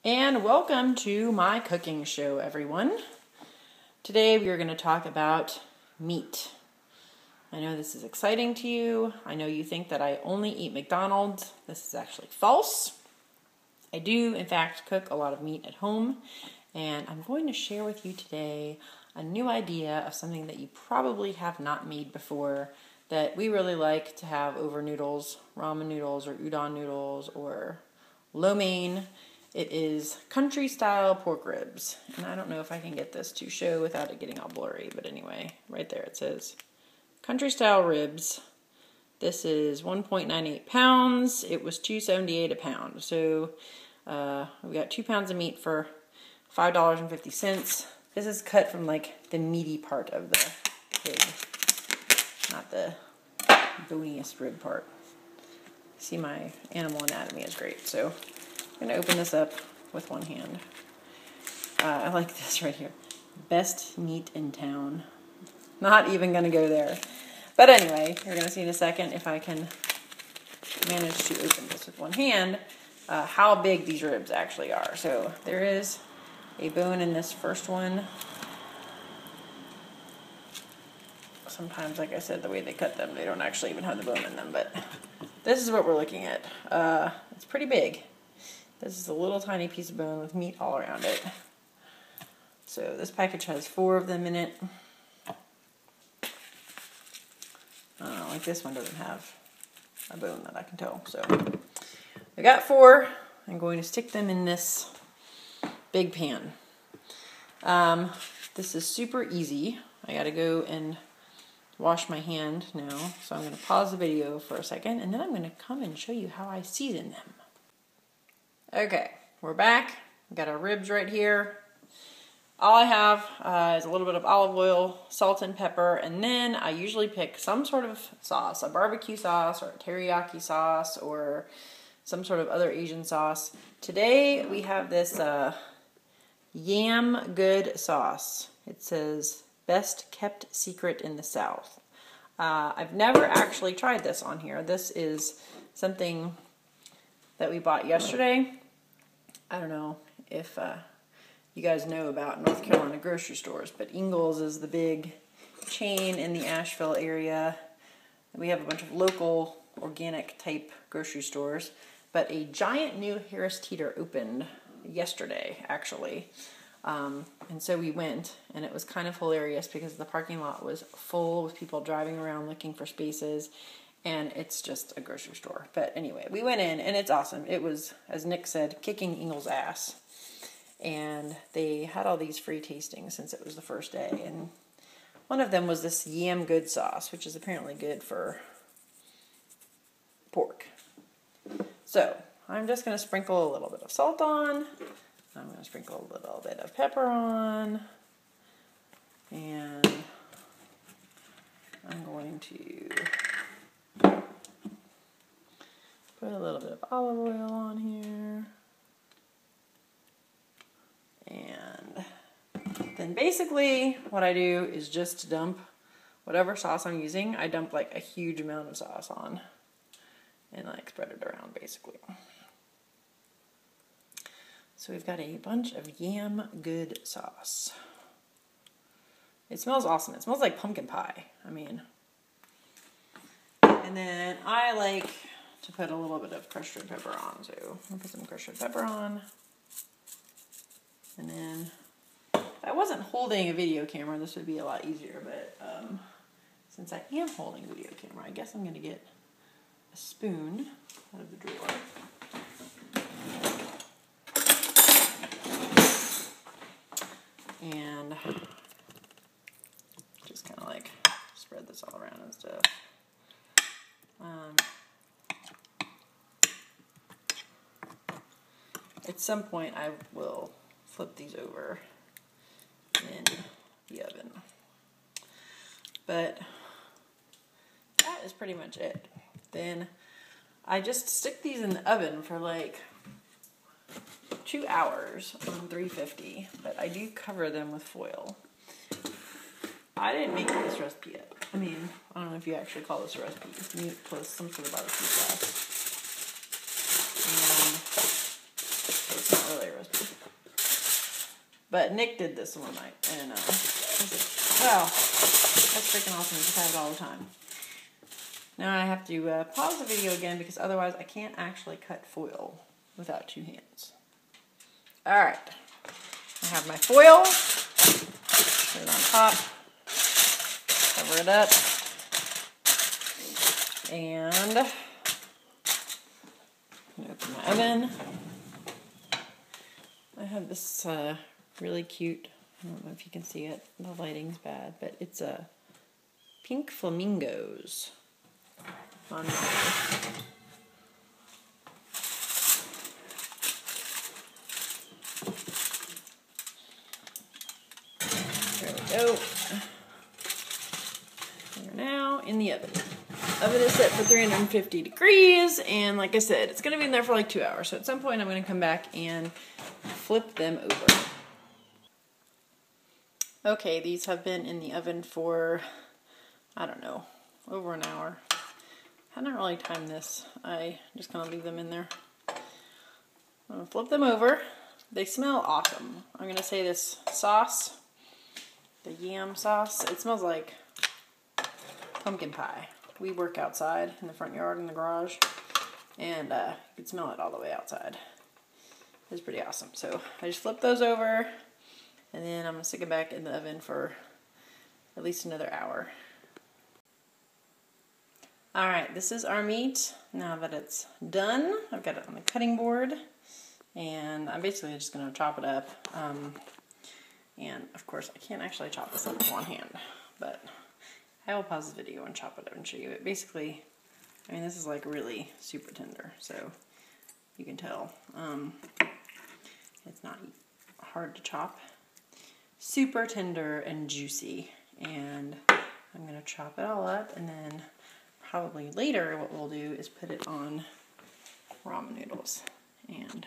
And welcome to my cooking show, everyone. Today we are going to talk about meat. I know this is exciting to you. I know you think that I only eat McDonald's. This is actually false. I do, in fact, cook a lot of meat at home, and I'm going to share with you today a new idea of something that you probably have not made before that we really like to have over noodles, ramen noodles or udon noodles or lo mein. It is country-style pork ribs, and I don't know if I can get this to show without it getting all blurry, but anyway, right there it says country-style ribs. This is 1.98 pounds. It was $2.78 a pound, so we got 2 pounds of meat for $5.50. This is cut from like the meaty part of the pig, not the boniest rib part. See, my animal anatomy is great, so I'm going to open this up with one hand. I like this right here. Best meat in town. Not even going to go there. But anyway, you're going to see in a second if I can manage to open this with one hand, how big these ribs actually are. So there is a bone in this first one. Sometimes, like I said, the way they cut them, they don't actually even have the bone in them. But this is what we're looking at. It's pretty big. This is a little tiny piece of bone with meat all around it. So this package has 4 of them in it. Like this one doesn't have a bone that I can tell. So I got 4. I'm going to stick them in this big pan. This is super easy. I gotta go and wash my hand now. So I'm going to pause the video for a second, and then I'm going to come and show you how I season them. Okay, we're back. We've got our ribs right here. All I have is a little bit of olive oil, salt and pepper, and then I usually pick some sort of sauce, a barbecue sauce or a teriyaki sauce or some sort of other Asian sauce. Today we have this Yam Good Sauce. It says, best kept secret in the South. I've never actually tried this on here. This is something that we bought yesterday. I don't know if you guys know about North Carolina grocery stores, but Ingles is the big chain in the Asheville area. We have a bunch of local organic type grocery stores, but a giant new Harris Teeter opened yesterday, actually. And so we went, and it was kind of hilarious because the parking lot was full with people driving around looking for spaces, and it's just a grocery store. But anyway, we went in, and it's awesome. It was, as Nick said, kicking Ingles' ass. And they had all these free tastings since it was the first day. And one of them was this Yam Good Sauce, which is apparently good for pork. So I'm just going to sprinkle a little bit of salt on. I'm going to sprinkle a little bit of pepper on. And I'm going to put a little bit of olive oil on here. And then basically what I do is just dump whatever sauce I'm using. I dump like a huge amount of sauce on and like spread it around basically. So we've got a bunch of Yam Good Sauce. It smells awesome. It smells like pumpkin pie. I mean, and then I like to put a little bit of crushed red pepper on, so I'll put some crushed red pepper on. And then, if I wasn't holding a video camera, this would be a lot easier, but since I am holding a video camera, I guess I'm going to get a spoon out of the drawer. And just kind of like spread this all around and stuff. At some point I will flip these over in the oven. But that is pretty much it. Then I just stick these in the oven for like 2 hours on 350, but I do cover them with foil. I didn't make this recipe yet. I mean, I don't know if you actually call this a recipe. Meat plus some sort of barbecue sauce. And it's not really a recipe. But Nick did this one night, and I was like, wow, that's freaking awesome. You just have it all the time. Now I have to pause the video again because otherwise I can't actually cut foil without two hands. Alright, I have my foil, put it on top, cover it up, and open my oven. I have this really cute, I don't know if you can see it, the lighting's bad, but it's pink flamingos on there. There we go. They're now in the oven. Oven is set for 350 degrees, and like I said, it's going to be in there for like 2 hours. So at some point I'm going to come back and flip them over. Okay, these have been in the oven for, I don't know, over an hour. I hadn't really timed this. I just kind of leave them in there. I'm going to flip them over. They smell awesome. I'm going to say this sauce, the yam sauce, it smells like pumpkin pie. We work outside in the front yard in the garage, and you can smell it all the way outside. It's pretty awesome. So I just flip those over, and then I'm going to stick it back in the oven for at least another hour. Alright, this is our meat. Now that it's done, I've got it on the cutting board, and I'm basically just going to chop it up. And of course I can't actually chop this up with one hand, but I will pause the video and chop it up and show you it. Basically, I mean, this is like really super tender, so you can tell it's not hard to chop. Super tender and juicy, and I'm going to chop it all up, and then probably later what we'll do is put it on ramen noodles. And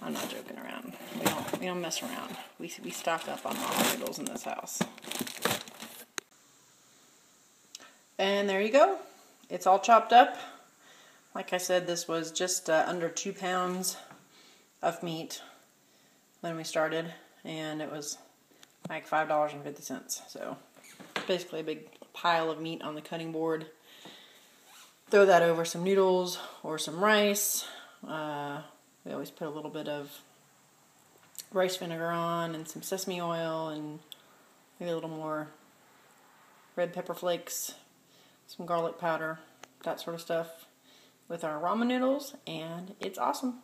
I'm not joking around. We don't mess around. We stock up on ramen noodles in this house. And there you go. It's all chopped up. Like I said, this was just under 2 pounds of meat when we started, and it was like $5.50. So basically a big pile of meat on the cutting board. Throw that over some noodles or some rice. We always put a little bit of rice vinegar on, and some sesame oil, and maybe a little more red pepper flakes, some garlic powder, that sort of stuff with our ramen noodles, and it's awesome.